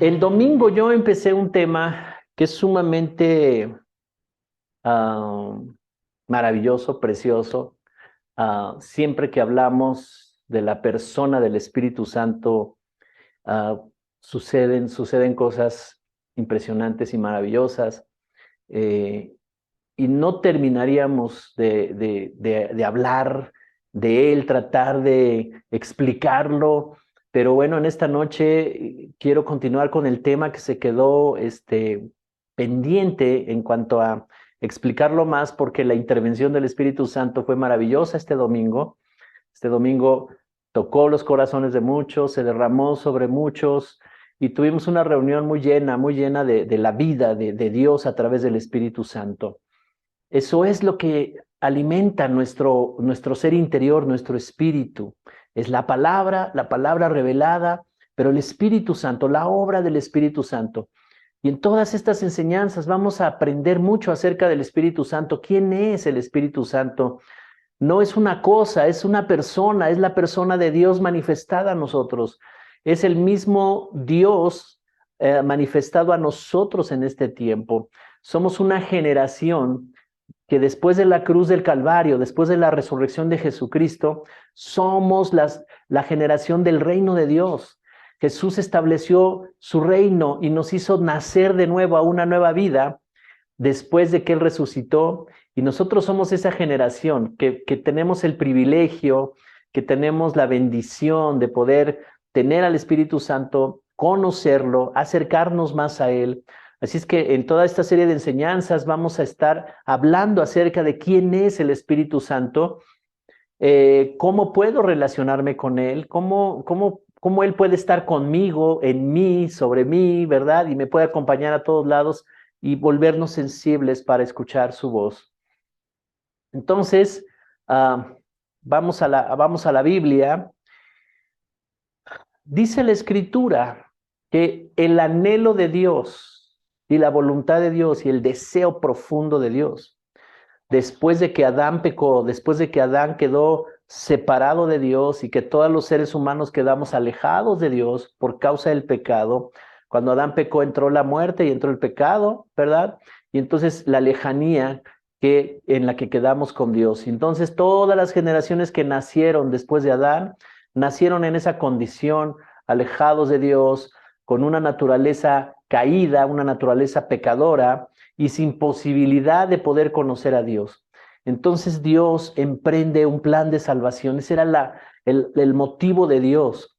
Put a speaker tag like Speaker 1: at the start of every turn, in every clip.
Speaker 1: El domingo yo empecé un tema que es sumamente ah, maravilloso, precioso. Siempre que hablamos de la persona del Espíritu Santo, ah, suceden cosas impresionantes y maravillosas. eh, y no terminaríamos de hablar de él, tratar de explicarlo. Pero bueno, en esta noche quiero continuar con el tema que se quedó pendiente en cuanto a explicarlo más, porque la intervención del Espíritu Santo fue maravillosa este domingo. Este domingo tocó los corazones de muchos, se derramó sobre muchos y tuvimos una reunión muy llena de la vida de Dios a través del Espíritu Santo. Eso es lo que alimenta nuestro ser interior, nuestro espíritu. Es la palabra revelada, pero el Espíritu Santo, la obra del Espíritu Santo. Y en todas estas enseñanzas vamos a aprender mucho acerca del Espíritu Santo. ¿Quién es el Espíritu Santo? No es una cosa, es una persona, es la persona de Dios manifestada a nosotros. Es el mismo Dios manifestado a nosotros en este tiempo. Somos una generación que después de la cruz del Calvario, después de la resurrección de Jesucristo, somos la generación del reino de Dios. Jesús estableció su reino y nos hizo nacer de nuevo a una nueva vida después de que Él resucitó. Y nosotros somos esa generación que tenemos el privilegio, que tenemos la bendición de poder tener al Espíritu Santo, conocerlo, acercarnos más a Él. Así es que en toda esta serie de enseñanzas vamos a estar hablando acerca de quién es el Espíritu Santo, cómo puedo relacionarme con Él, cómo Él puede estar conmigo, en mí, sobre mí, ¿verdad? Y me puede acompañar a todos lados y volvernos sensibles para escuchar su voz. Entonces, ah, vamos a la Biblia. Dice la Escritura que el anhelo de Dios y la voluntad de Dios y el deseo profundo de Dios, después de que Adán pecó, después de que Adán quedó separado de Dios y que todos los seres humanos quedamos alejados de Dios por causa del pecado, cuando Adán pecó entró la muerte y entró el pecado, ¿verdad? Y entonces la lejanía en la que quedamos con Dios. Y entonces todas las generaciones que nacieron después de Adán, nacieron en esa condición, alejados de Dios, con una naturaleza caída, una naturaleza pecadora y sin posibilidad de poder conocer a Dios. Entonces Dios emprende un plan de salvación. Ese era el motivo de Dios,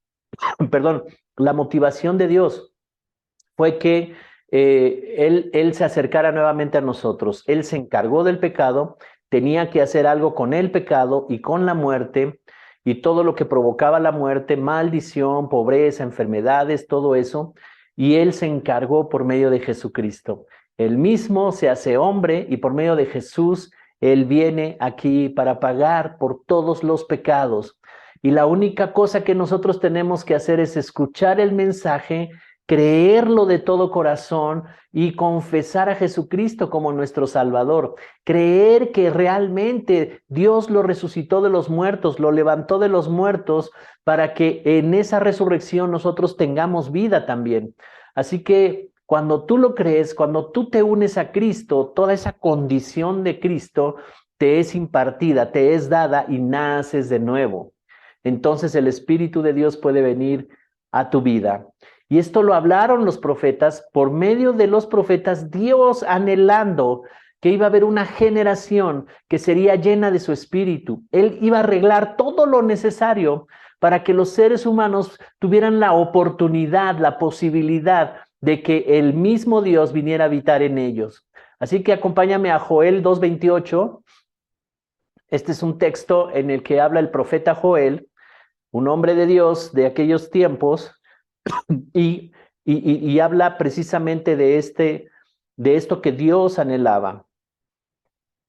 Speaker 1: perdón, la motivación de Dios fue que él se acercara nuevamente a nosotros. Él se encargó del pecado, tenía que hacer algo con el pecado y con la muerte y todo lo que provocaba la muerte, maldición, pobreza, enfermedades, todo eso. Y él se encargó por medio de Jesucristo. Él mismo se hace hombre y por medio de Jesús, él viene aquí para pagar por todos los pecados. Y la única cosa que nosotros tenemos que hacer es escuchar el mensaje, creerlo de todo corazón y confesar a Jesucristo como nuestro Salvador. Creer que realmente Dios lo resucitó de los muertos, lo levantó de los muertos para que en esa resurrección nosotros tengamos vida también. Así que cuando tú lo crees, cuando tú te unes a Cristo, toda esa condición de Cristo te es impartida, te es dada y naces de nuevo. Entonces el Espíritu de Dios puede venir a tu vida. Y esto lo hablaron los profetas, por medio de los profetas, Dios anhelando que iba a haber una generación que sería llena de su espíritu. Él iba a arreglar todo lo necesario para que los seres humanos tuvieran la oportunidad, la posibilidad de que el mismo Dios viniera a habitar en ellos. Así que acompáñame a Joel 2:28. Este es un texto en el que habla el profeta Joel, un hombre de Dios de aquellos tiempos, y, y habla precisamente de esto que Dios anhelaba.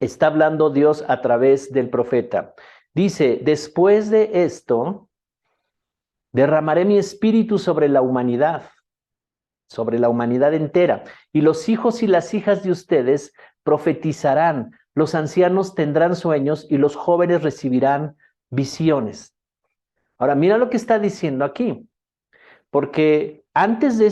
Speaker 1: Está hablando Dios a través del profeta. Dice, después de esto, derramaré mi espíritu sobre la humanidad entera, y los hijos y las hijas de ustedes profetizarán, los ancianos tendrán sueños y los jóvenes recibirán visiones. Ahora, mira lo que está diciendo aquí. porque antes de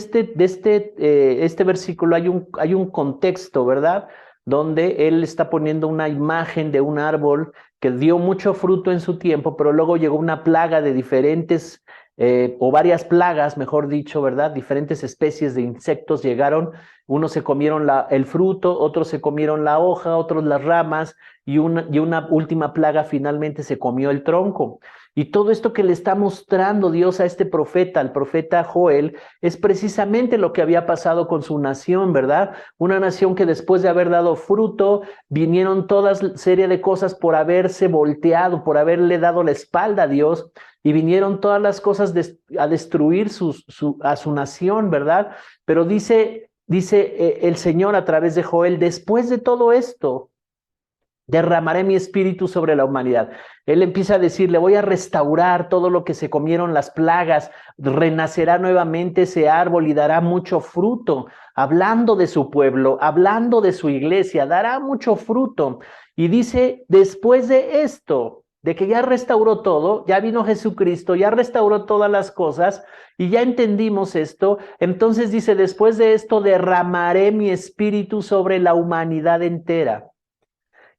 Speaker 1: este versículo hay un contexto, ¿verdad? Donde él está poniendo una imagen de un árbol que dio mucho fruto en su tiempo, pero luego llegó una plaga de diferentes, o varias plagas, mejor dicho, ¿verdad? Diferentes especies de insectos llegaron, unos se comieron el fruto, otros se comieron la hoja, otros las ramas, y una última plaga finalmente se comió el tronco. Y todo esto que le está mostrando Dios a este profeta, al profeta Joel, es precisamente lo que había pasado con su nación, ¿verdad? Una nación que después de haber dado fruto, vinieron toda serie de cosas por haberse volteado, por haberle dado la espalda a Dios, y vinieron todas las cosas a destruir a su nación, ¿verdad? Pero dice el Señor a través de Joel, después de todo esto, derramaré mi espíritu sobre la humanidad. Él empieza a decir, le voy a restaurar todo lo que se comieron las plagas, renacerá nuevamente ese árbol y dará mucho fruto, hablando de su pueblo, hablando de su iglesia, dará mucho fruto. Y dice, después de esto, de que ya restauró todo, ya vino Jesucristo, ya restauró todas las cosas y ya entendimos esto, entonces dice, después de esto derramaré mi espíritu sobre la humanidad entera.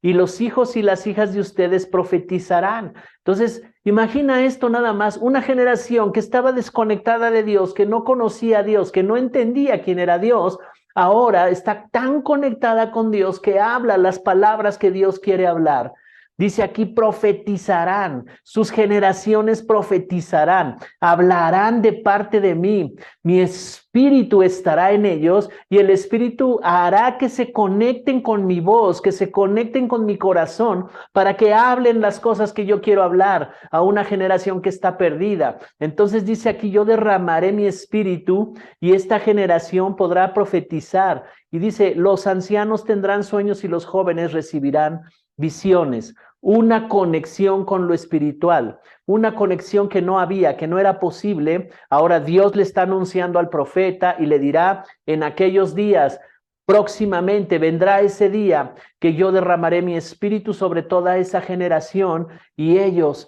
Speaker 1: Y los hijos y las hijas de ustedes profetizarán. Entonces, imagina esto nada más, una generación que estaba desconectada de Dios, que no conocía a Dios, que no entendía quién era Dios, ahora está tan conectada con Dios que habla las palabras que Dios quiere hablar. Dice aquí, profetizarán, sus generaciones profetizarán, hablarán de parte de mí, mi espíritu estará en ellos y el espíritu hará que se conecten con mi voz, que se conecten con mi corazón para que hablen las cosas que yo quiero hablar a una generación que está perdida. Entonces dice aquí, yo derramaré mi espíritu y esta generación podrá profetizar. Y dice, los ancianos tendrán sueños y los jóvenes recibirán visiones. Una conexión con lo espiritual, una conexión que no había, que no era posible. Ahora Dios le está anunciando al profeta y le dirá en aquellos días, próximamente vendrá ese día que yo derramaré mi espíritu sobre toda esa generación y ellos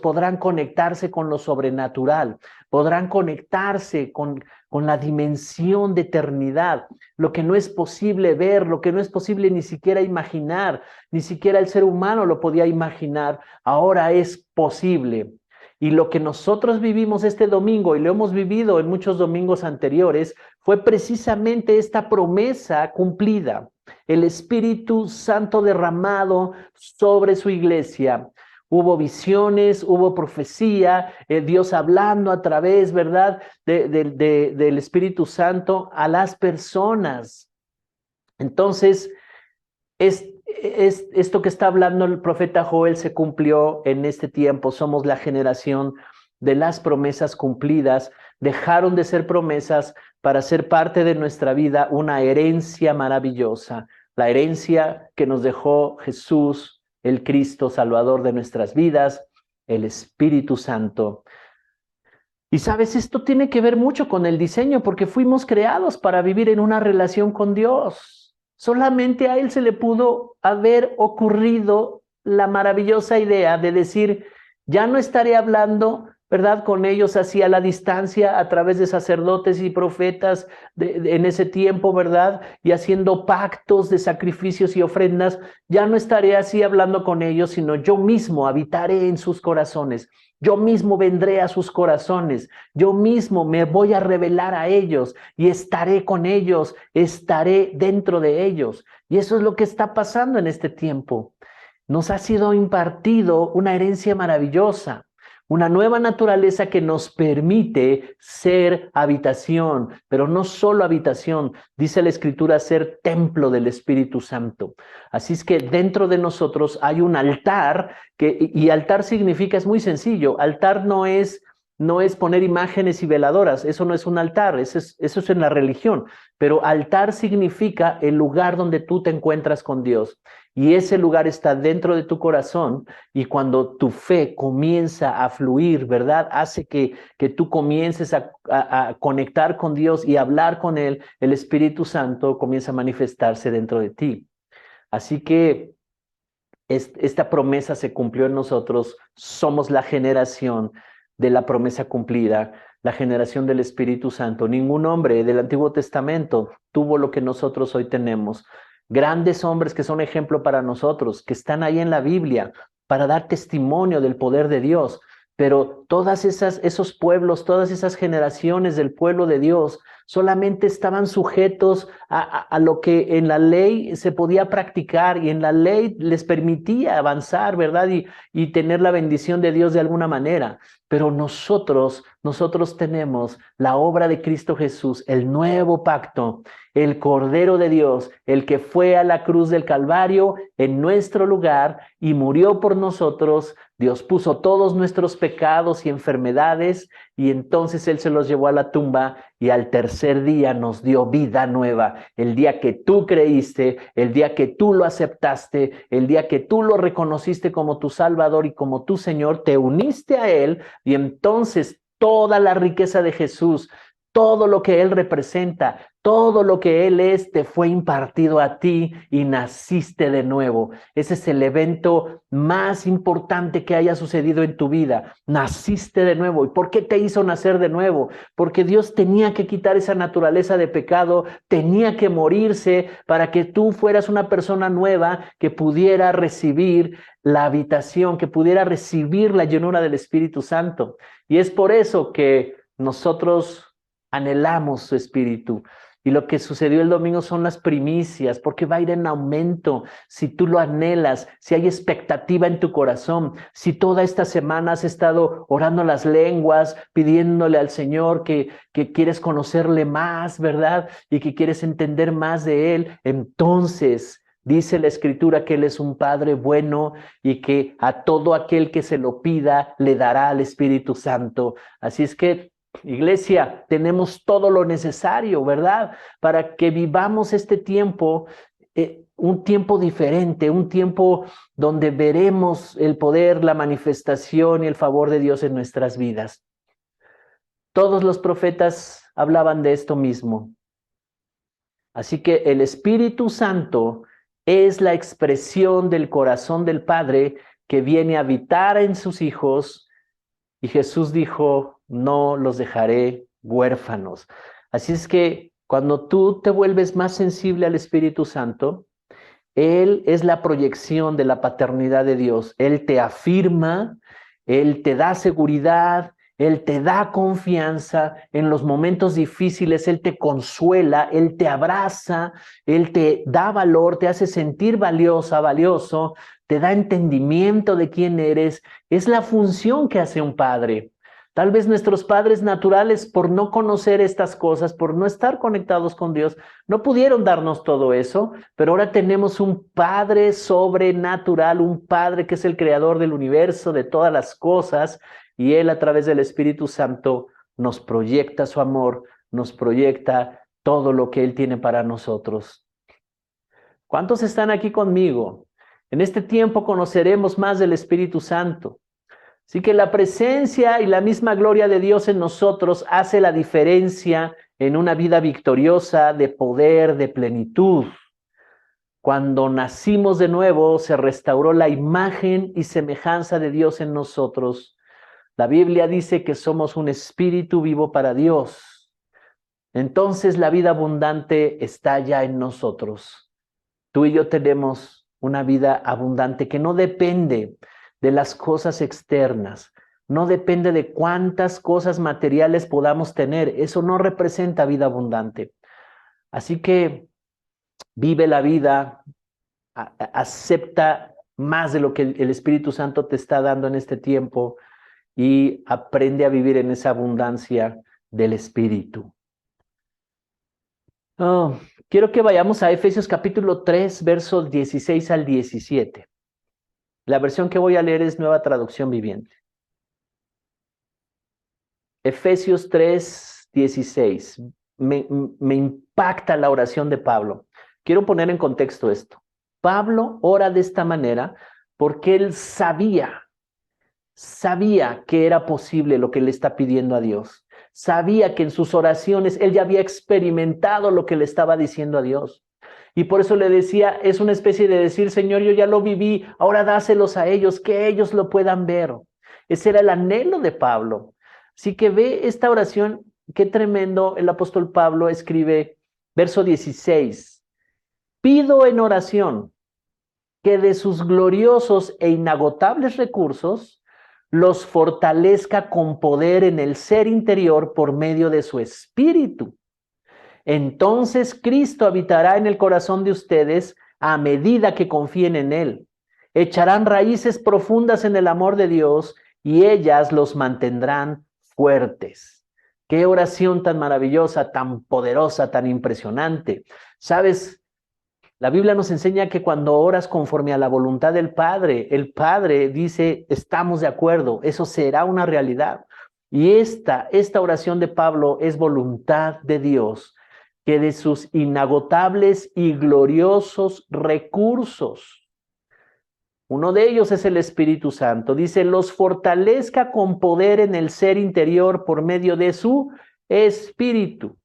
Speaker 1: podrán conectarse con lo sobrenatural, podrán conectarse con la dimensión de eternidad, lo que no es posible ver, lo que no es posible ni siquiera imaginar, ni siquiera el ser humano lo podía imaginar, ahora es posible. Y lo que nosotros vivimos este domingo y lo hemos vivido en muchos domingos anteriores fue precisamente esta promesa cumplida, el Espíritu Santo derramado sobre su iglesia. Hubo visiones, hubo profecía, Dios hablando a través, ¿verdad?, del Espíritu Santo a las personas. Entonces, esto que está hablando el profeta Joel se cumplió en este tiempo. Somos la generación de las promesas cumplidas. Dejaron de ser promesas para ser parte de nuestra vida una herencia maravillosa, la herencia que nos dejó Jesús, el Cristo Salvador de nuestras vidas, el Espíritu Santo. Y sabes, esto tiene que ver mucho con el diseño, porque fuimos creados para vivir en una relación con Dios. Solamente a Él se le pudo haber ocurrido la maravillosa idea de decir, ya no estaré hablando, ¿verdad?, con ellos así a la distancia, a través de sacerdotes y profetas en ese tiempo, ¿verdad?, y haciendo pactos de sacrificios y ofrendas. Ya no estaré así hablando con ellos, sino yo mismo habitaré en sus corazones. Yo mismo vendré a sus corazones, yo mismo me voy a revelar a ellos y estaré con ellos, estaré dentro de ellos. Y eso es lo que está pasando en este tiempo. Nos ha sido impartido una herencia maravillosa, una nueva naturaleza que nos permite ser habitación, pero no solo habitación, dice la Escritura, ser templo del Espíritu Santo. Así es que dentro de nosotros hay un altar, y altar significa, es muy sencillo, altar no es poner imágenes y veladoras, eso no es un altar, eso es en la religión, pero altar significa el lugar donde tú te encuentras con Dios. Y ese lugar está dentro de tu corazón y cuando tu fe comienza a fluir, ¿verdad?, hace que tú comiences a conectar con Dios y hablar con Él, el Espíritu Santo comienza a manifestarse dentro de ti. Así que esta promesa se cumplió en nosotros, somos la generación de la promesa cumplida. la generación del Espíritu Santo. Ningún hombre del Antiguo Testamento tuvo lo que nosotros hoy tenemos. Grandes hombres que son ejemplo para nosotros, que están ahí en la Biblia para dar testimonio del poder de Dios. Pero esos pueblos, todas esas generaciones del pueblo de Dios solamente estaban sujetos a lo que en la ley se podía practicar y en la ley les permitía avanzar, ¿verdad? Y tener la bendición de Dios de alguna manera. Pero nosotros tenemos la obra de Cristo Jesús, el nuevo pacto, el Cordero de Dios, el que fue a la cruz del Calvario en nuestro lugar y murió por nosotros. Dios puso todos nuestros pecados y enfermedades y entonces Él se los llevó a la tumba y al tercer día nos dio vida nueva. El día que tú creíste, el día que tú lo aceptaste, el día que tú lo reconociste como tu Salvador y como tu Señor, te uniste a Él y entonces toda la riqueza de Jesús, todo lo que Él representa, todo lo que Él es, te fue impartido a ti y naciste de nuevo. Ese es el evento más importante que haya sucedido en tu vida. Naciste de nuevo. ¿Y por qué te hizo nacer de nuevo? Porque Dios tenía que quitar esa naturaleza de pecado, tenía que morirse para que tú fueras una persona nueva que pudiera recibir la habitación, que pudiera recibir la llenura del Espíritu Santo. Y es por eso que nosotros anhelamos su Espíritu. Y lo que sucedió el domingo son las primicias, porque va a ir en aumento si tú lo anhelas, si hay expectativa en tu corazón, si toda esta semana has estado orando las lenguas, pidiéndole al Señor que quieres conocerle más, ¿verdad? Y que quieres entender más de Él, entonces dice la Escritura que Él es un Padre bueno y que a todo aquel que se lo pida le dará al Espíritu Santo. Así es que, Iglesia, tenemos todo lo necesario, ¿verdad? Para que vivamos este tiempo, un tiempo diferente, un tiempo donde veremos el poder, la manifestación y el favor de Dios en nuestras vidas. Todos los profetas hablaban de esto mismo. Así que el Espíritu Santo es la expresión del corazón del Padre que viene a habitar en sus hijos. Y Jesús dijo, no los dejaré huérfanos. Así es que cuando tú te vuelves más sensible al Espíritu Santo, Él es la proyección de la paternidad de Dios. Él te afirma, Él te da seguridad, Él te da confianza. En los momentos difíciles, Él te consuela, Él te abraza, Él te da valor, te hace sentir valiosa, valioso, te da entendimiento de quién eres. Es la función que hace un padre. Tal vez nuestros padres naturales, por no conocer estas cosas, por no estar conectados con Dios, no pudieron darnos todo eso, pero ahora tenemos un Padre sobrenatural, un Padre que es el creador del universo, de todas las cosas, y Él a través del Espíritu Santo nos proyecta su amor, nos proyecta todo lo que Él tiene para nosotros. ¿Cuántos están aquí conmigo? En este tiempo conoceremos más del Espíritu Santo. Así que la presencia y la misma gloria de Dios en nosotros hace la diferencia en una vida victoriosa, de poder, de plenitud. Cuando nacimos de nuevo, se restauró la imagen y semejanza de Dios en nosotros. La Biblia dice que somos un espíritu vivo para Dios. Entonces la vida abundante está ya en nosotros. Tú y yo tenemos una vida abundante que no depende de las cosas externas, no depende de cuántas cosas materiales podamos tener. Eso no representa vida abundante. Así que vive la vida, acepta más de lo que el Espíritu Santo te está dando en este tiempo y aprende a vivir en esa abundancia del Espíritu. Quiero que vayamos a Efesios capítulo 3, versos 16 al 17. La versión que voy a leer es Nueva Traducción Viviente. Efesios 3, 16. Me impacta la oración de Pablo. Quiero poner en contexto esto. Pablo ora de esta manera porque él sabía que era posible lo que le está pidiendo a Dios. Sabía que en sus oraciones él ya había experimentado lo que le estaba diciendo a Dios. Y por eso le decía, es una especie de decir, Señor, yo ya lo viví, ahora dáselos a ellos, que ellos lo puedan ver. Ese era el anhelo de Pablo. Así que ve esta oración, qué tremendo. El apóstol Pablo escribe, verso 16, pido en oración que de sus gloriosos e inagotables recursos los fortalezca con poder en el ser interior por medio de su espíritu. Entonces Cristo habitará en el corazón de ustedes a medida que confíen en Él. Echarán raíces profundas en el amor de Dios y ellas los mantendrán fuertes. Qué oración tan maravillosa, tan poderosa, tan impresionante. ¿Sabes? La Biblia nos enseña que cuando oras conforme a la voluntad del Padre, el Padre dice, estamos de acuerdo, eso será una realidad. Y esta oración de Pablo es voluntad de Dios, que de sus inagotables y gloriosos recursos, uno de ellos es el Espíritu Santo, dice, los fortalezca con poder en el ser interior por medio de su Espíritu.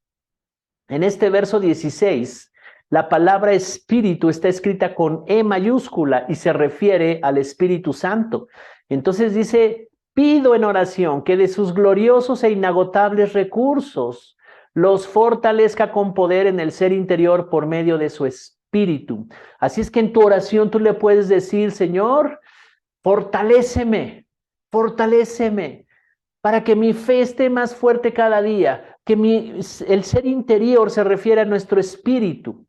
Speaker 1: En este verso 16, la palabra espíritu está escrita con E mayúscula y se refiere al Espíritu Santo. Entonces dice, pido en oración que de sus gloriosos e inagotables recursos los fortalezca con poder en el ser interior por medio de su Espíritu. Así es que en tu oración tú le puedes decir, Señor, fortaléceme, fortaléceme, para que mi fe esté más fuerte cada día, que el ser interior se refiere a nuestro espíritu,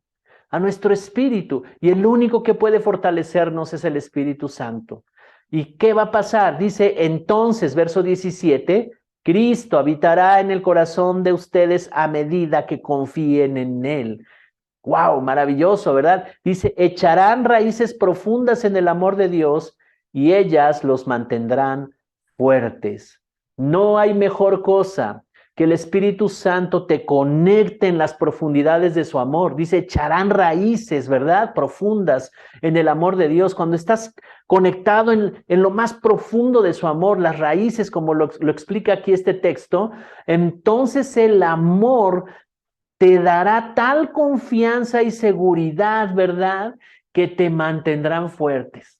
Speaker 1: y el único que puede fortalecernos es el Espíritu Santo. ¿Y qué va a pasar? Dice entonces, verso 17, Cristo habitará en el corazón de ustedes a medida que confíen en Él. ¡Wow! Maravilloso, ¿verdad? Dice, echarán raíces profundas en el amor de Dios y ellas los mantendrán fuertes. No hay mejor cosa que el Espíritu Santo te conecte en las profundidades de su amor. Dice, echarán raíces, ¿verdad? Profundas en el amor de Dios. Cuando estás conectado en lo más profundo de su amor, las raíces, como lo explica aquí este texto, entonces el amor te dará tal confianza y seguridad, ¿verdad? Que te mantendrán fuertes.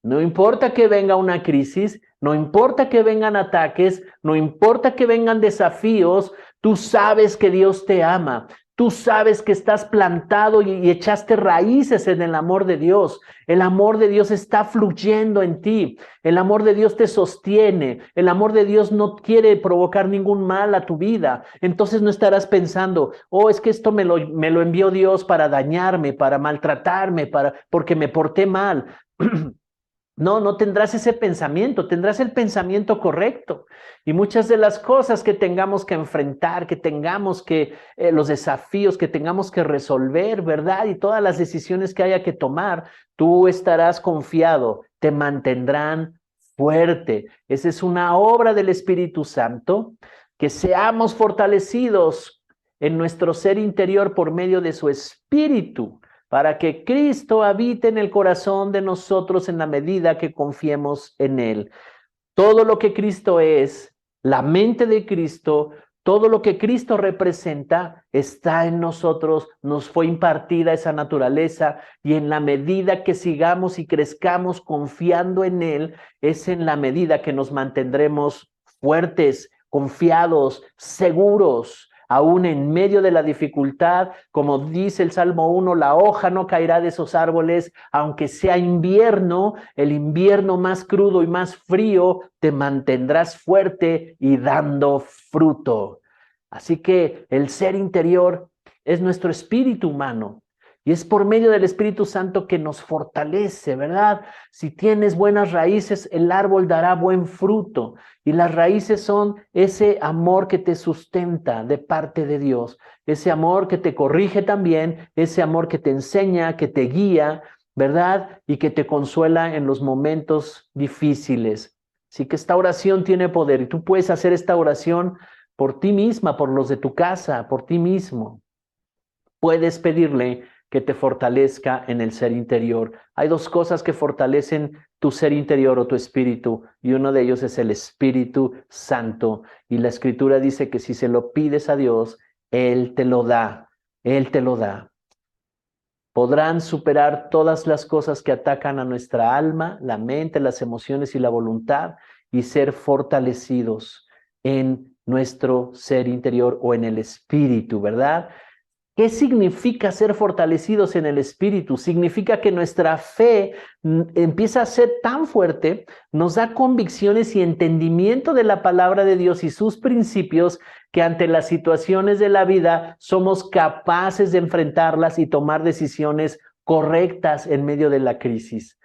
Speaker 1: No importa que venga una crisis, no importa que vengan ataques, no importa que vengan desafíos, tú sabes que Dios te ama. Tú sabes que estás plantado y echaste raíces en el amor de Dios. El amor de Dios está fluyendo en ti. El amor de Dios te sostiene. El amor de Dios no quiere provocar ningún mal a tu vida. Entonces no estarás pensando, oh, es que esto me lo envió Dios para dañarme, para maltratarme, porque me porté mal. No, no tendrás ese pensamiento, tendrás el pensamiento correcto. Y muchas de las cosas que tengamos que enfrentar, que tengamos que, los desafíos que tengamos que resolver, ¿verdad? Y todas las decisiones que haya que tomar, tú estarás confiado, te mantendrán fuerte. Esa es una obra del Espíritu Santo, que seamos fortalecidos en nuestro ser interior por medio de su Espíritu, para que Cristo habite en el corazón de nosotros en la medida que confiemos en Él. Todo lo que Cristo es, la mente de Cristo, todo lo que Cristo representa está en nosotros, nos fue impartida esa naturaleza, y en la medida que sigamos y crezcamos confiando en Él, es en la medida que nos mantendremos fuertes, confiados, seguros. Aún en medio de la dificultad, como dice el Salmo 1, la hoja no caerá de esos árboles, aunque sea invierno, el invierno más crudo y más frío, te mantendrás fuerte y dando fruto. Así que el ser interior es nuestro espíritu humano. Y es por medio del Espíritu Santo que nos fortalece, ¿verdad? Si tienes buenas raíces, el árbol dará buen fruto. Y las raíces son ese amor que te sustenta de parte de Dios. Ese amor que te corrige también, ese amor que te enseña, que te guía, ¿verdad? Y que te consuela en los momentos difíciles. Así que esta oración tiene poder y tú puedes hacer esta oración por ti misma, por los de tu casa, por ti mismo. Puedes pedirle que te fortalezca en el ser interior. Hay dos cosas que fortalecen tu ser interior o tu espíritu, y uno de ellos es el Espíritu Santo. Y la Escritura dice que si se lo pides a Dios, Él te lo da. Él te lo da. Podrán superar todas las cosas que atacan a nuestra alma, la mente, las emociones y la voluntad, y ser fortalecidos. en nuestro ser interior o en el espíritu, ¿verdad? ¿Qué significa ser fortalecidos en el espíritu? Significa que nuestra fe empieza a ser tan fuerte, nos da convicciones y entendimiento de la palabra de Dios y sus principios, que ante las situaciones de la vida somos capaces de enfrentarlas y tomar decisiones correctas en medio de la crisis.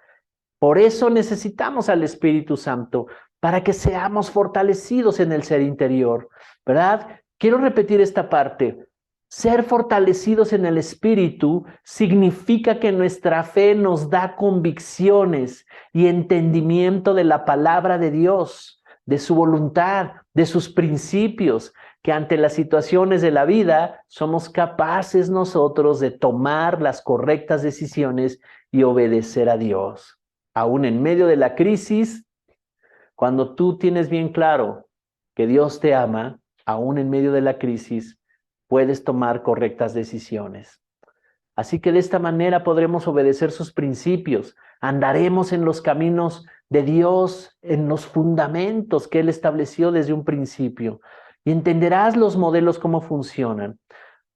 Speaker 1: Por eso necesitamos al Espíritu Santo, para que seamos fortalecidos en el ser interior, ¿verdad? Quiero repetir esta parte. Ser fortalecidos en el Espíritu significa que nuestra fe nos da convicciones y entendimiento de la palabra de Dios, de su voluntad, de sus principios, que ante las situaciones de la vida somos capaces nosotros de tomar las correctas decisiones y obedecer a Dios. Aún en medio de la crisis, cuando tú tienes bien claro que Dios te ama, aún en medio de la crisis, puedes tomar correctas decisiones. Así que de esta manera podremos obedecer sus principios, andaremos en los caminos de Dios, en los fundamentos que Él estableció desde un principio, y entenderás los modelos cómo funcionan.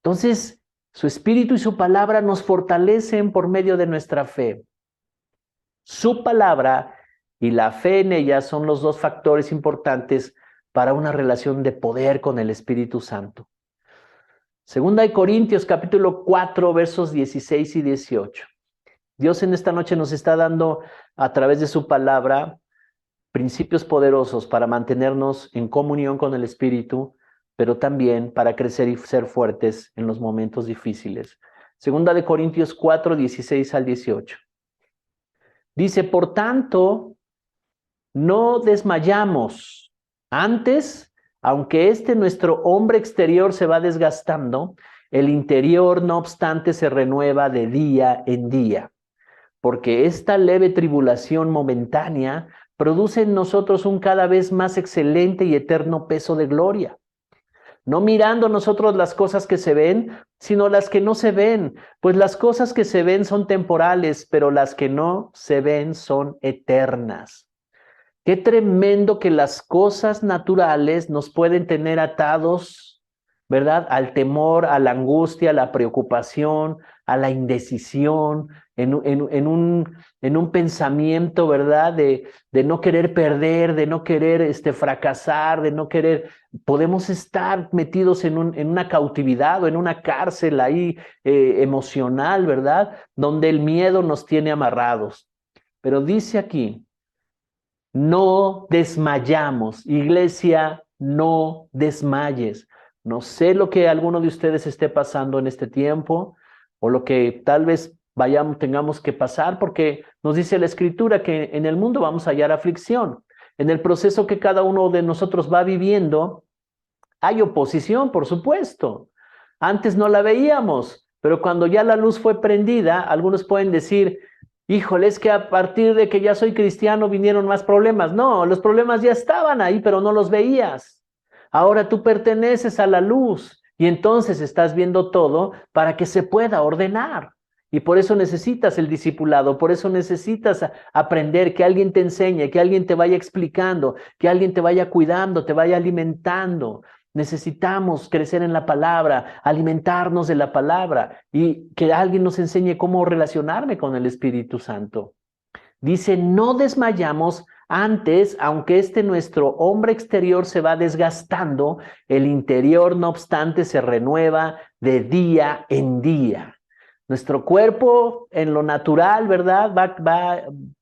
Speaker 1: Entonces, su Espíritu y su palabra nos fortalecen por medio de nuestra fe. Su palabra y la fe en ella son los dos factores importantes para una relación de poder con el Espíritu Santo. Segunda de Corintios capítulo 4 versos 16 y 18. Dios en esta noche nos está dando a través de su palabra principios poderosos para mantenernos en comunión con el Espíritu, pero también para crecer y ser fuertes en los momentos difíciles. Segunda de Corintios 4, 16 al 18. Dice, por tanto, no desmayamos. Antes, aunque nuestro hombre exterior se va desgastando, el interior, no obstante, se renueva de día en día. Porque esta leve tribulación momentánea produce en nosotros un cada vez más excelente y eterno peso de gloria. No mirando nosotros las cosas que se ven, sino las que no se ven, pues las cosas que se ven son temporales, pero las que no se ven son eternas. Qué tremendo que las cosas naturales nos pueden tener atados, ¿verdad? Al temor, a la angustia, a la preocupación, a la indecisión, en un pensamiento, ¿verdad? De no querer perder, de no querer fracasar, de no querer. Podemos estar metidos en una cautividad o en una cárcel ahí emocional, ¿verdad? Donde el miedo nos tiene amarrados. Pero dice aquí, no desmayamos. Iglesia, no desmayes. No sé lo que alguno de ustedes esté pasando en este tiempo o lo que tal vez tengamos que pasar, porque nos dice la Escritura que en el mundo vamos a hallar aflicción. En el proceso que cada uno de nosotros va viviendo, hay oposición, por supuesto. Antes no la veíamos, pero cuando ya la luz fue prendida, algunos pueden decir, híjole, es que a partir de que ya soy cristiano vinieron más problemas. No, los problemas ya estaban ahí, pero no los veías. Ahora tú perteneces a la luz y entonces estás viendo todo para que se pueda ordenar. Y por eso necesitas el discipulado, por eso necesitas aprender, que alguien te enseñe, que alguien te vaya explicando, que alguien te vaya cuidando, te vaya alimentando. Necesitamos crecer en la palabra, alimentarnos de la palabra y que alguien nos enseñe cómo relacionarme con el Espíritu Santo. Dice, no desmayamos. Antes, aunque nuestro hombre exterior se va desgastando, el interior, no obstante, se renueva de día en día. Nuestro cuerpo en lo natural, ¿verdad?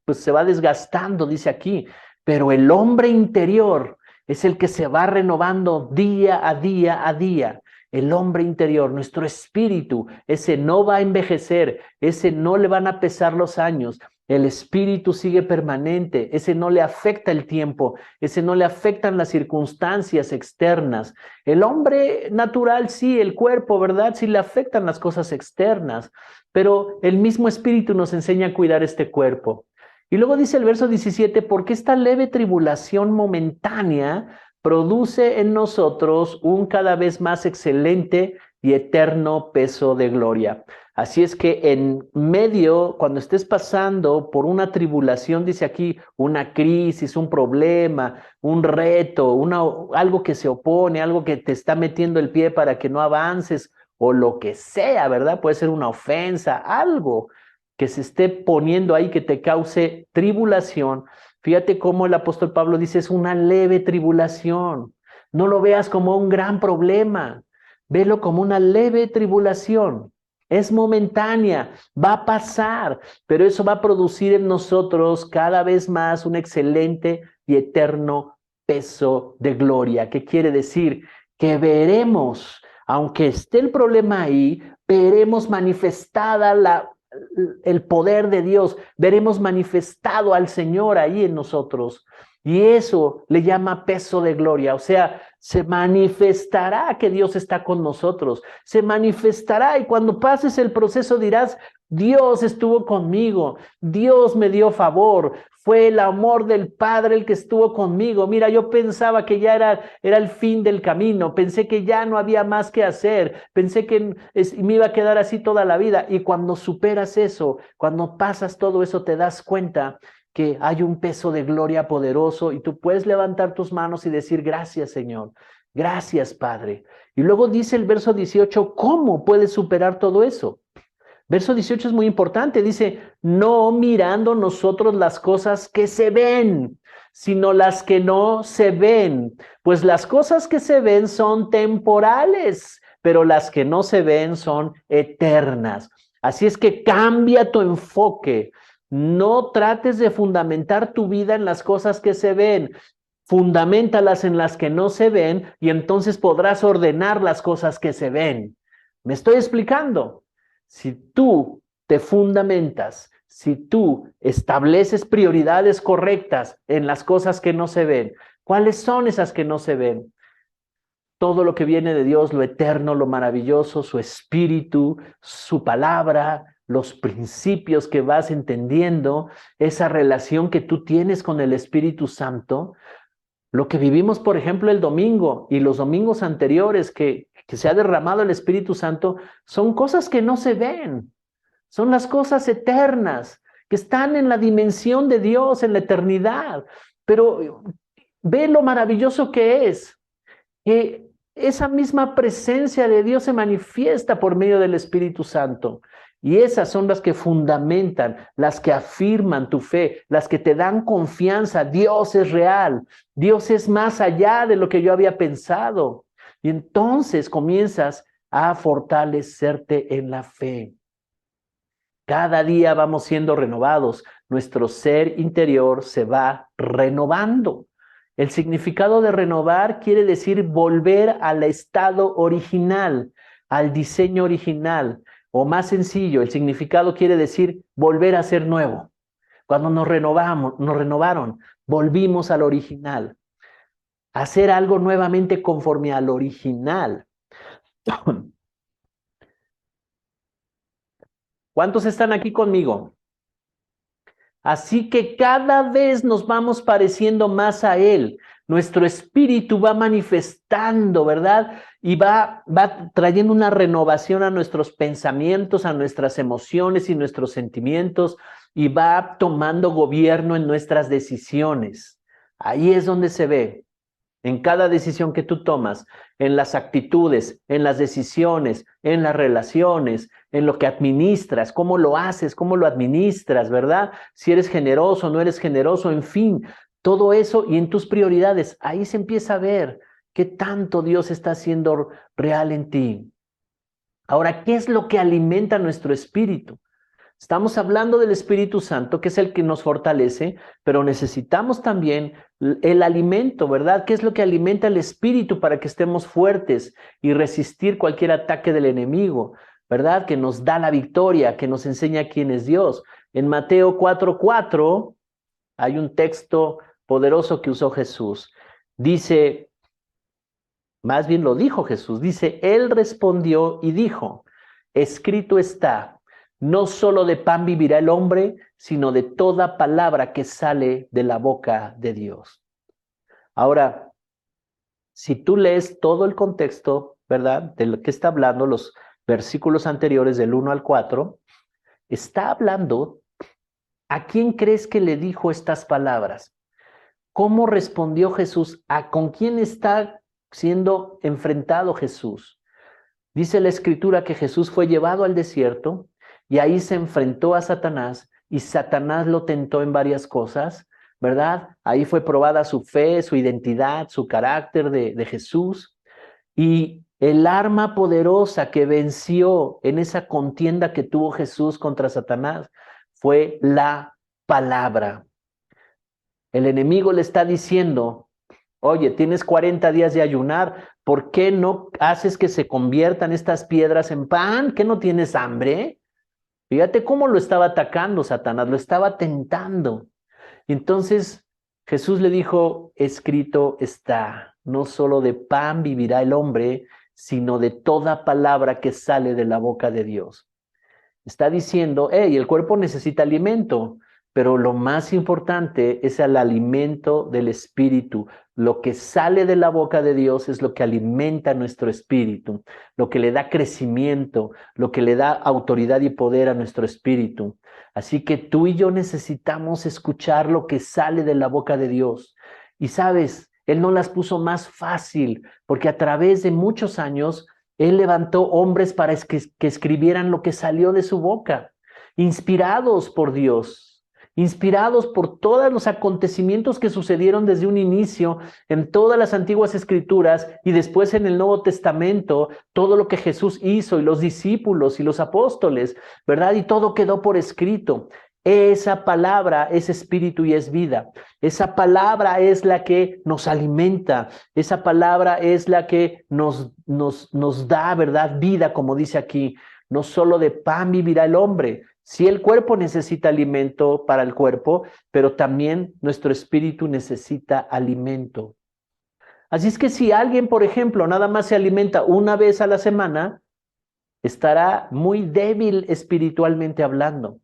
Speaker 1: Pues se va desgastando, dice aquí, pero el hombre interior es el que se va renovando día a día a día. El hombre interior, nuestro espíritu, ese no va a envejecer, ese no le van a pesar los años. El espíritu sigue permanente, ese no le afecta el tiempo, ese no le afectan las circunstancias externas. El hombre natural sí, el cuerpo, ¿verdad? Sí le afectan las cosas externas, pero el mismo espíritu nos enseña a cuidar este cuerpo. Y luego dice el verso 17, porque esta leve tribulación momentánea produce en nosotros un cada vez más excelente y eterno peso de gloria. Así es que en medio, cuando estés pasando por una tribulación, dice aquí, una crisis, un problema, un reto, algo que se opone, algo que te está metiendo el pie para que no avances, o lo que sea, ¿verdad? Puede ser una ofensa, algo que se esté poniendo ahí que te cause tribulación. Fíjate cómo el apóstol Pablo dice, es una leve tribulación. No lo veas como un gran problema, velo como una leve tribulación. Es momentánea, va a pasar, pero eso va a producir en nosotros cada vez más un excelente y eterno peso de gloria. ¿Qué quiere decir? Que veremos, aunque esté el problema ahí, veremos manifestada el poder de Dios, veremos manifestado al Señor ahí en nosotros. Y eso le llama peso de gloria, o sea, se manifestará que Dios está con nosotros, se manifestará y cuando pases el proceso dirás, Dios estuvo conmigo, Dios me dio favor, fue el amor del Padre el que estuvo conmigo. Mira, yo pensaba que ya era el fin del camino, pensé que ya no había más que hacer, pensé que me iba a quedar así toda la vida. Y cuando superas eso, cuando pasas todo eso, te das cuenta que hay un peso de gloria poderoso y tú puedes levantar tus manos y decir, gracias, Señor, gracias, Padre. Y luego dice el verso 18, ¿cómo puedes superar todo eso? Verso 18 es muy importante, dice, no mirando nosotros las cosas que se ven, sino las que no se ven. Pues las cosas que se ven son temporales, pero las que no se ven son eternas. Así es que cambia tu enfoque. No trates de fundamentar tu vida en las cosas que se ven. Fundaméntalas en las que no se ven y entonces podrás ordenar las cosas que se ven. ¿Me estoy explicando? Si tú te fundamentas, si tú estableces prioridades correctas en las cosas que no se ven, ¿cuáles son esas que no se ven? Todo lo que viene de Dios, lo eterno, lo maravilloso, su espíritu, su palabra, los principios que vas entendiendo, esa relación que tú tienes con el Espíritu Santo, lo que vivimos, por ejemplo, el domingo y los domingos anteriores que se ha derramado el Espíritu Santo, son cosas que no se ven, son las cosas eternas, que están en la dimensión de Dios, en la eternidad. Pero ve lo maravilloso que esa misma presencia de Dios se manifiesta por medio del Espíritu Santo. Y esas son las que fundamentan, las que afirman tu fe, las que te dan confianza. Dios es real, Dios es más allá de lo que yo había pensado. Y entonces comienzas a fortalecerte en la fe. Cada día vamos siendo renovados, nuestro ser interior se va renovando. El significado de renovar quiere decir volver al estado original, al diseño original. O más sencillo, el significado quiere decir volver a ser nuevo. Cuando nos renovaron, volvimos al original. Hacer algo nuevamente conforme al original. ¿Cuántos están aquí conmigo? Así que cada vez nos vamos pareciendo más a Él. Nuestro espíritu va manifestando, ¿verdad? Y va trayendo una renovación a nuestros pensamientos, a nuestras emociones y nuestros sentimientos, y va tomando gobierno en nuestras decisiones. Ahí es donde se ve. En cada decisión que tú tomas, en las actitudes, en las decisiones, en las relaciones, en lo que administras, cómo lo haces, cómo lo administras, ¿verdad? Si eres generoso, no eres generoso, en fin, todo eso y en tus prioridades, ahí se empieza a ver qué tanto Dios está haciendo real en ti. Ahora, ¿qué es lo que alimenta nuestro espíritu? Estamos hablando del Espíritu Santo, que es el que nos fortalece, pero necesitamos también el alimento, ¿verdad? ¿Qué es lo que alimenta el Espíritu para que estemos fuertes y resistir cualquier ataque del enemigo, ¿verdad? Que nos da la victoria, que nos enseña quién es Dios. En Mateo 4:4 hay un texto poderoso que usó Jesús. Dice, más bien lo dijo Jesús, dice, Él respondió y dijo, escrito está, no solo de pan vivirá el hombre, sino de toda palabra que sale de la boca de Dios. Ahora, si tú lees todo el contexto, ¿verdad? De lo que está hablando, versículos anteriores del 1 al 4, está hablando. ¿A quién crees que le dijo estas palabras? ¿Cómo respondió Jesús? ¿Con quién está siendo enfrentado Jesús? Dice la Escritura que Jesús fue llevado al desierto y ahí se enfrentó a Satanás y Satanás lo tentó en varias cosas, ¿verdad? Ahí fue probada su fe, su identidad, su carácter de Jesús. Y el arma poderosa que venció en esa contienda que tuvo Jesús contra Satanás fue la palabra. El enemigo le está diciendo, oye, tienes 40 días de ayunar, ¿por qué no haces que se conviertan estas piedras en pan? ¿Qué no tienes hambre? Fíjate cómo lo estaba atacando Satanás, lo estaba tentando. Entonces Jesús le dijo, escrito está, no solo de pan vivirá el hombre, sino de toda palabra que sale de la boca de Dios. Está diciendo, hey, el cuerpo necesita alimento, pero lo más importante es el alimento del espíritu. Lo que sale de la boca de Dios es lo que alimenta nuestro espíritu, lo que le da crecimiento, lo que le da autoridad y poder a nuestro espíritu. Así que tú y yo necesitamos escuchar lo que sale de la boca de Dios. Y sabes, Él no las puso más fácil, porque a través de muchos años Él levantó hombres para que escribieran lo que salió de su boca, inspirados por Dios, inspirados por todos los acontecimientos que sucedieron desde un inicio en todas las antiguas escrituras y después en el Nuevo Testamento, todo lo que Jesús hizo y los discípulos y los apóstoles, ¿verdad? Y todo quedó por escrito. Esa palabra es espíritu y es vida. Esa palabra es la que nos alimenta. Esa palabra es la que nos da, ¿verdad? Vida, como dice aquí. No solo de pan vivirá el hombre. Sí, el cuerpo necesita alimento para el cuerpo, pero también nuestro espíritu necesita alimento. Así es que si alguien, por ejemplo, nada más se alimenta una vez a la semana, estará muy débil espiritualmente hablando.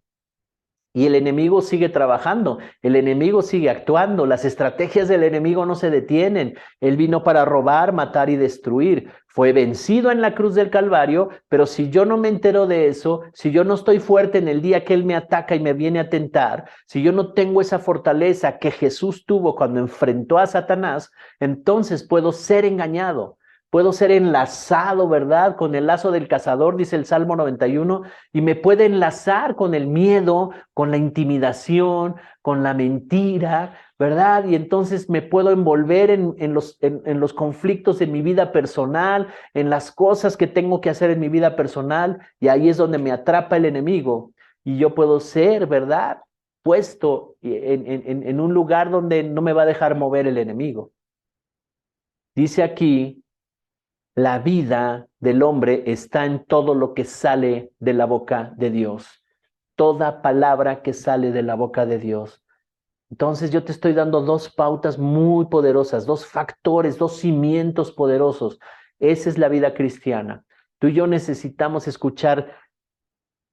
Speaker 1: Y el enemigo sigue trabajando, el enemigo sigue actuando, las estrategias del enemigo no se detienen. Él vino para robar, matar y destruir. Fue vencido en la cruz del Calvario, pero si yo no me entero de eso, si yo no estoy fuerte en el día que Él me ataca y me viene a tentar, si yo no tengo esa fortaleza que Jesús tuvo cuando enfrentó a Satanás, entonces puedo ser engañado. Puedo ser enlazado, ¿verdad? Con el lazo del cazador, dice el Salmo 91, y me puede enlazar con el miedo, con la intimidación, con la mentira, ¿verdad? Y entonces me puedo envolver en los conflictos de mi vida personal, en las cosas que tengo que hacer en mi vida personal, y ahí es donde me atrapa el enemigo. Y yo puedo ser, ¿verdad? Puesto en un lugar donde no me va a dejar mover el enemigo. Dice aquí, la vida del hombre está en todo lo que sale de la boca de Dios. Toda palabra que sale de la boca de Dios. Entonces yo te estoy dando dos pautas muy poderosas, dos factores, dos cimientos poderosos. Esa es la vida cristiana. Tú y yo necesitamos escuchar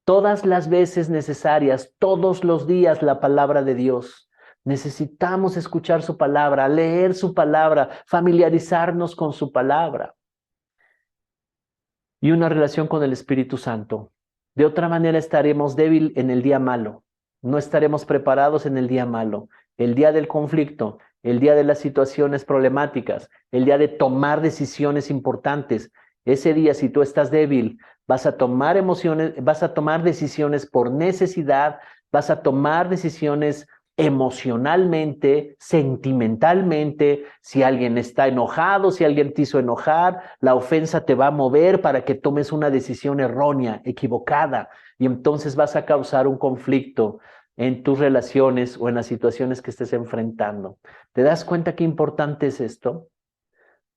Speaker 1: todas las veces necesarias, todos los días, la palabra de Dios. Necesitamos escuchar su palabra, leer su palabra, familiarizarnos con su palabra y una relación con el Espíritu Santo. De otra manera estaremos débil en el día malo. No estaremos preparados en el día malo, el día del conflicto, el día de las situaciones problemáticas, el día de tomar decisiones importantes. Ese día, si tú estás débil, vas a tomar vas a tomar decisiones por necesidad, vas a tomar decisiones emocionalmente, sentimentalmente. Si alguien está enojado, si alguien te hizo enojar, la ofensa te va a mover para que tomes una decisión errónea, equivocada, y entonces vas a causar un conflicto en tus relaciones o en las situaciones que estés enfrentando. ¿Te das cuenta qué importante es esto?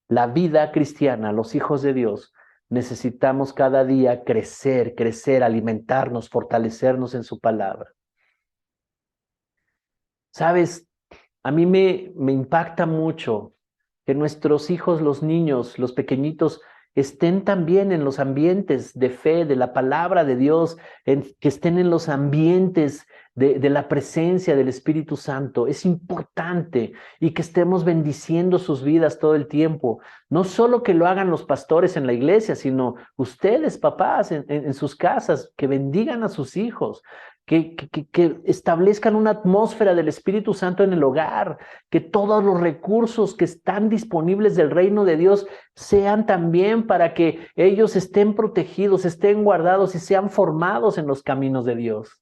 Speaker 1: La vida cristiana, los hijos de Dios, necesitamos cada día crecer, crecer, alimentarnos, fortalecernos en su palabra. ¿Sabes? A mí me impacta mucho que nuestros hijos, los niños, los pequeñitos, estén también en los ambientes de fe, de la palabra de Dios, que estén en los ambientes de la presencia del Espíritu Santo. Es importante y que estemos bendiciendo sus vidas todo el tiempo. No solo que lo hagan los pastores en la iglesia, sino ustedes, papás, en sus casas, que bendigan a sus hijos. Que establezcan una atmósfera del Espíritu Santo en el hogar, que todos los recursos que están disponibles del reino de Dios sean también para que ellos estén protegidos, estén guardados y sean formados en los caminos de Dios.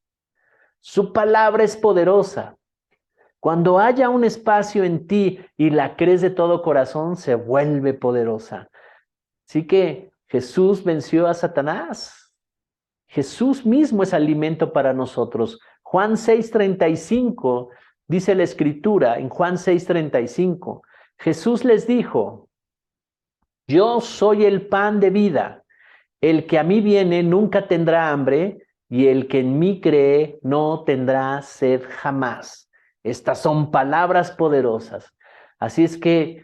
Speaker 1: Su palabra es poderosa. Cuando haya un espacio en ti y la crees de todo corazón, se vuelve poderosa. Así que Jesús venció a Satanás. Jesús mismo es alimento para nosotros. Juan 6:35 dice la Escritura, en Juan 6:35, Jesús les dijo, yo soy el pan de vida. El que a mí viene nunca tendrá hambre y el que en mí cree no tendrá sed jamás. Estas son palabras poderosas. Así es que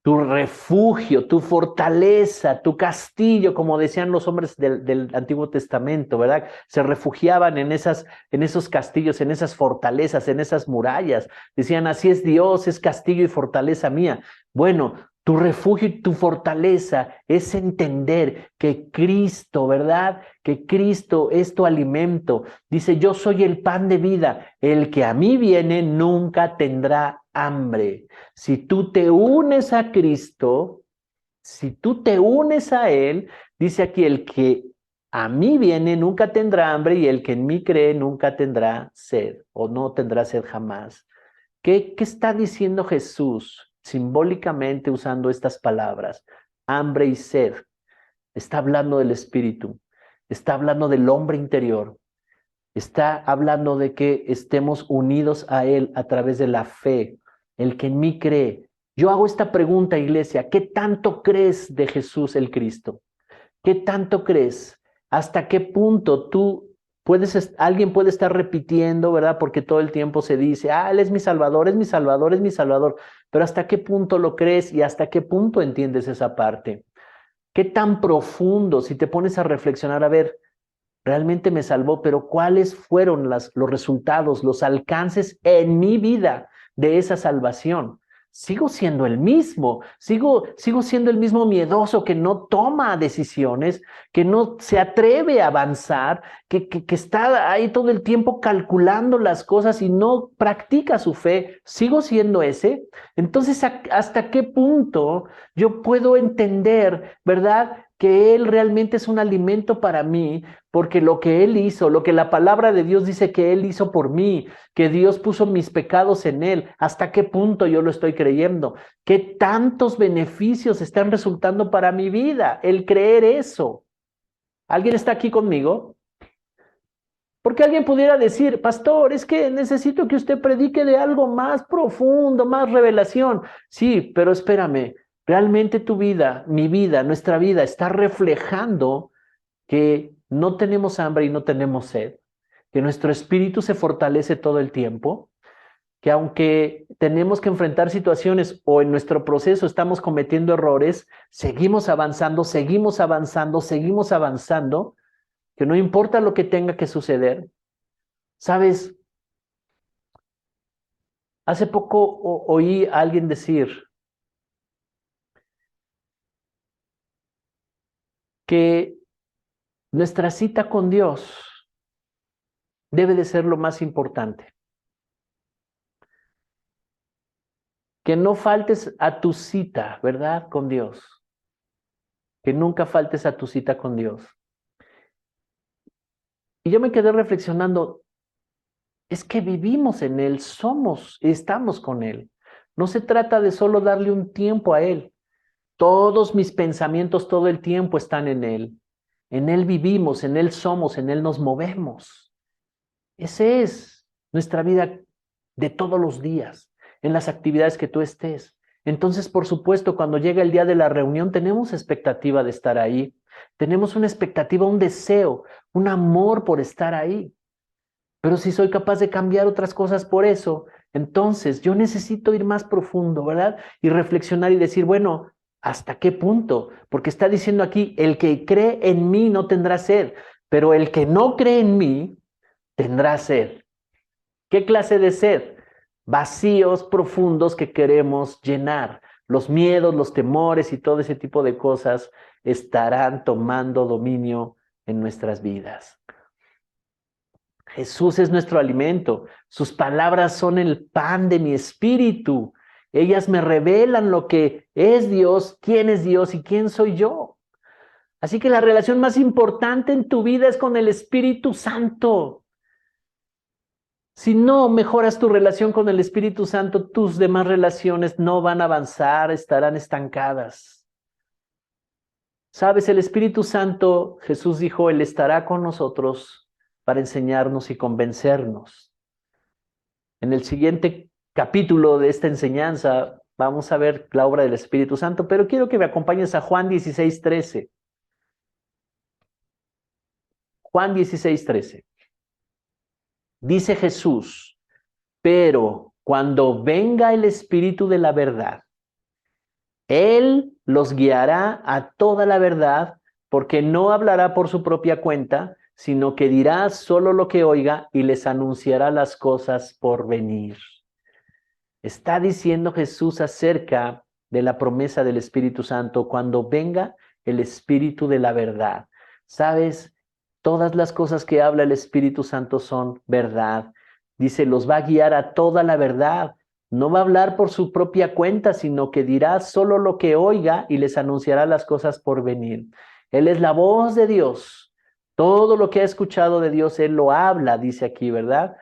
Speaker 1: tu refugio, tu fortaleza, tu castillo, como decían los hombres del Antiguo Testamento, ¿verdad? Se refugiaban en esos castillos, en esas fortalezas, en esas murallas. Decían, así es Dios, es castillo y fortaleza mía. Bueno, tu refugio y tu fortaleza es entender que Cristo, ¿verdad? Que Cristo es tu alimento. Dice, yo soy el pan de vida. El que a mí viene nunca tendrá hambre. Si tú te unes a Cristo, si tú te unes a Él, dice aquí, el que a mí viene nunca tendrá hambre y el que en mí cree nunca tendrá sed o no tendrá sed jamás. ¿Qué está diciendo Jesús simbólicamente usando estas palabras? Hambre y sed. Está hablando del espíritu, está hablando del hombre interior, está hablando de que estemos unidos a Él a través de la fe. El que en mí cree. Yo hago esta pregunta, iglesia, ¿qué tanto crees de Jesús el Cristo? ¿Qué tanto crees? ¿Hasta qué punto alguien puede estar repitiendo, ¿verdad? Porque todo el tiempo se dice, Él es mi Salvador, es mi Salvador, es mi Salvador. Pero ¿hasta qué punto lo crees y hasta qué punto entiendes esa parte? ¿Qué tan profundo, si te pones a reflexionar, a ver, realmente me salvó, pero cuáles fueron los resultados, los alcances en mi vida de esa salvación? Sigo siendo el mismo, sigo siendo el mismo miedoso que no toma decisiones, que no se atreve a avanzar, que está ahí todo el tiempo calculando las cosas y no practica su fe. ¿Sigo siendo ese? Entonces, ¿hasta qué punto yo puedo entender, verdad, que Él realmente es un alimento para mí? Porque lo que Él hizo, lo que la palabra de Dios dice que Él hizo por mí, que Dios puso mis pecados en Él, ¿hasta qué punto yo lo estoy creyendo? ¿Qué tantos beneficios están resultando para mi vida el creer eso? ¿Alguien está aquí conmigo? Porque alguien pudiera decir, pastor, es que necesito que usted predique de algo más profundo, más revelación. Sí, pero espérame, ¿realmente tu vida, mi vida, nuestra vida está reflejando que no tenemos hambre y no tenemos sed, que nuestro espíritu se fortalece todo el tiempo, que aunque tenemos que enfrentar situaciones o en nuestro proceso estamos cometiendo errores, seguimos avanzando, seguimos avanzando, seguimos avanzando, que no importa lo que tenga que suceder? ¿Sabes? Hace poco oí a alguien decir que nuestra cita con Dios debe de ser lo más importante. Que no faltes a tu cita, ¿verdad? Con Dios. Que nunca faltes a tu cita con Dios. Y yo me quedé reflexionando, es que vivimos en Él, estamos con Él. No se trata de solo darle un tiempo a Él. Todos mis pensamientos todo el tiempo están en Él. En Él vivimos, en Él somos, en Él nos movemos. Esa es nuestra vida de todos los días, en las actividades que tú estés. Entonces, por supuesto, cuando llega el día de la reunión, tenemos expectativa de estar ahí. Tenemos una expectativa, un deseo, un amor por estar ahí. Pero si soy capaz de cambiar otras cosas por eso, entonces yo necesito ir más profundo, ¿verdad? Y reflexionar y decir, bueno, ¿Hasta qué punto? Porque está diciendo aquí, el que cree en mí no tendrá sed, pero el que no cree en mí tendrá sed. ¿Qué clase de sed? Vacíos profundos que queremos llenar. Los miedos, los temores y todo ese tipo de cosas estarán tomando dominio en nuestras vidas. Jesús es nuestro alimento. Sus palabras son el pan de mi espíritu. Ellas me revelan lo que es Dios, quién es Dios y quién soy yo. Así que la relación más importante en tu vida es con el Espíritu Santo. Si no mejoras tu relación con el Espíritu Santo, tus demás relaciones no van a avanzar, estarán estancadas. Sabes, el Espíritu Santo, Jesús dijo, Él estará con nosotros para enseñarnos y convencernos. En el siguiente capítulo de esta enseñanza vamos a ver la obra del Espíritu Santo, pero quiero que me acompañes a Juan 16:13. Juan 16:13. Dice Jesús, pero cuando venga el Espíritu de la verdad, Él los guiará a toda la verdad, porque no hablará por su propia cuenta, sino que dirá solo lo que oiga y les anunciará las cosas por venir. Está diciendo Jesús acerca de la promesa del Espíritu Santo cuando venga el Espíritu de la verdad. ¿Sabes? Todas las cosas que habla el Espíritu Santo son verdad. Dice, los va a guiar a toda la verdad. No va a hablar por su propia cuenta, sino que dirá solo lo que oiga y les anunciará las cosas por venir. Él es la voz de Dios. Todo lo que ha escuchado de Dios, Él lo habla, dice aquí, ¿verdad?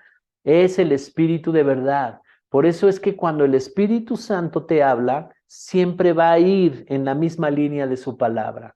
Speaker 1: Es el Espíritu de verdad. Por eso es que cuando el Espíritu Santo te habla, siempre va a ir en la misma línea de su palabra.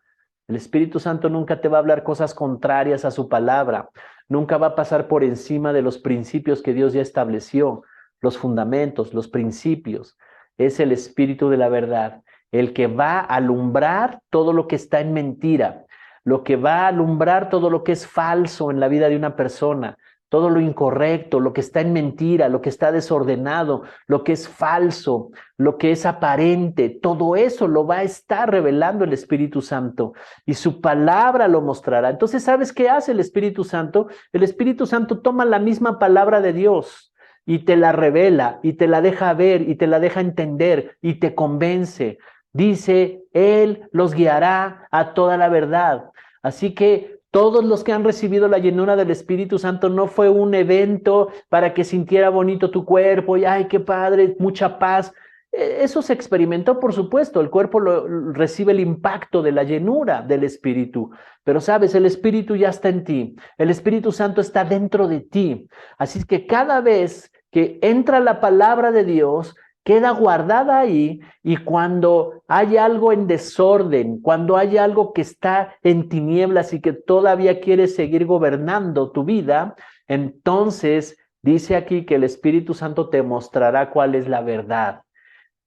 Speaker 1: El Espíritu Santo nunca te va a hablar cosas contrarias a su palabra. Nunca va a pasar por encima de los principios que Dios ya estableció, los fundamentos, los principios. Es el Espíritu de la verdad, el que va a alumbrar todo lo que está en mentira, lo que va a alumbrar todo lo que es falso en la vida de una persona, todo lo incorrecto, lo que está en mentira, lo que está desordenado, lo que es falso, lo que es aparente, todo eso lo va a estar revelando el Espíritu Santo y su palabra lo mostrará. Entonces, ¿sabes qué hace el Espíritu Santo? El Espíritu Santo toma la misma palabra de Dios y te la revela y te la deja ver y te la deja entender y te convence. Dice, Él los guiará a toda la verdad. Así que todos los que han recibido la llenura del Espíritu Santo no fue un evento para que sintiera bonito tu cuerpo y ¡ay, qué padre! Mucha paz. Eso se experimentó, por supuesto. El cuerpo recibe el impacto de la llenura del Espíritu. Pero sabes, el Espíritu ya está en ti. El Espíritu Santo está dentro de ti. Así que cada vez que entra la palabra de Dios, queda guardada ahí y cuando hay algo en desorden, cuando hay algo que está en tinieblas y que todavía quiere seguir gobernando tu vida, entonces dice aquí que el Espíritu Santo te mostrará cuál es la verdad.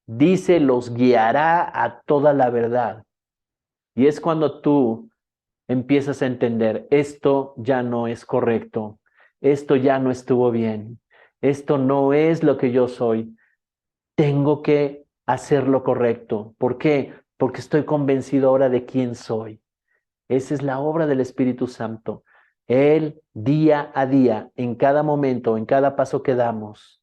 Speaker 1: Dice, los guiará a toda la verdad. Y es cuando tú empiezas a entender, esto ya no es correcto, esto ya no estuvo bien, esto no es lo que yo soy. Tengo que hacer lo correcto. ¿Por qué? Porque estoy convencido ahora de quién soy. Esa es la obra del Espíritu Santo. Él día a día, en cada momento, en cada paso que damos,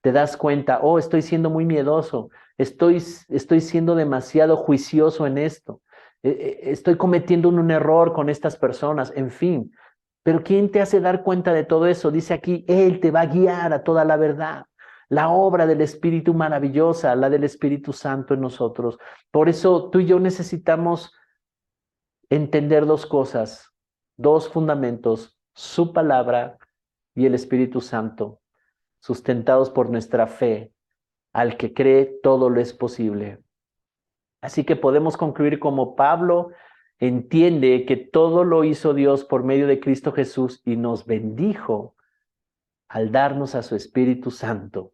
Speaker 1: te das cuenta, oh, estoy siendo muy miedoso, estoy siendo demasiado juicioso en esto, estoy cometiendo un error con estas personas, en fin. Pero ¿quién te hace dar cuenta de todo eso? Dice aquí, Él te va a guiar a toda la verdad. La obra del Espíritu maravillosa, la del Espíritu Santo en nosotros. Por eso tú y yo necesitamos entender dos cosas, dos fundamentos, su palabra y el Espíritu Santo, sustentados por nuestra fe. Al que cree, todo lo es posible. Así que podemos concluir como Pablo entiende que todo lo hizo Dios por medio de Cristo Jesús y nos bendijo al darnos a su Espíritu Santo.